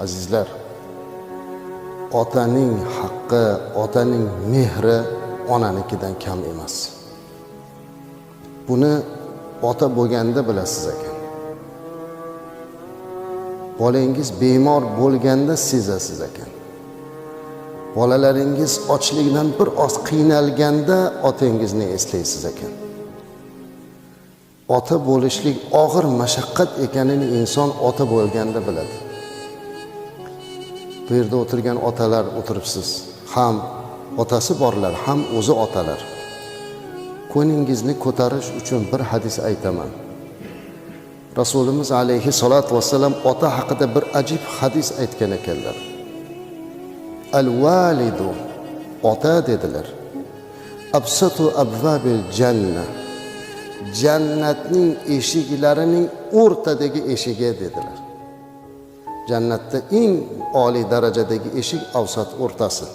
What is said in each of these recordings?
Azizlar, otaning haqqi, otaning mehri onanikidan kam emas. Buni ota bo'lganda bilasiz ekan. Bolangiz bemor bo'lganda sezasiz ekan. Bolalaringiz ochlikdan bir oz qiynalganda otangizni eslaysiz ekan. Ota bo'lishlik og'ir mashaqqat ekanini inson ota bo'lganda biladi. Bu yerda o'tirgan otalar o'tiribsiz. Ham otasi borlar, ham o'zi otalar. Ko'nglingizni ko'tarish uchun bir hadis aytaman. Rasulimiz alayhi salatu vassalam ota haqida bir ajib hadis aytgan ekanlar. Al-validu, ota dedilar. Absatu abvabil janna. Jannatning eshiklarining o'rtadagi eshigi dedilar. Jannatda eng oliy darajadagi eshik avsat o'rtasi.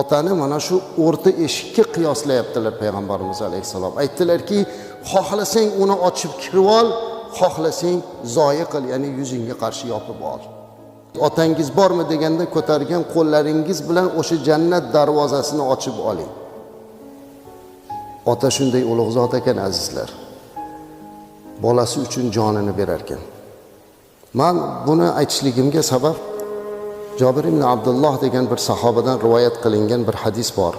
Otani mana shu o'rta eshikka qiyoslayaptilar payg'ambarimiz alayhisalom. Aytdilarki, xohlasang uni ochib kirib ol, xohlasang zoya qil, ya'ni yuzingga qarshi yopib ol. Otangiz bormi deganda ko'targan qo'llaringiz bilan o'sha jannat darvozasini ochib oling. Ota shunday ulug' zot ekan azizlar. Bolasi uchun jonini berar ekan. Men buni aytishligimga sabab Jabir ibn Abdulloh degan bir sahobadan rivoyat qilingan bir hadis bor.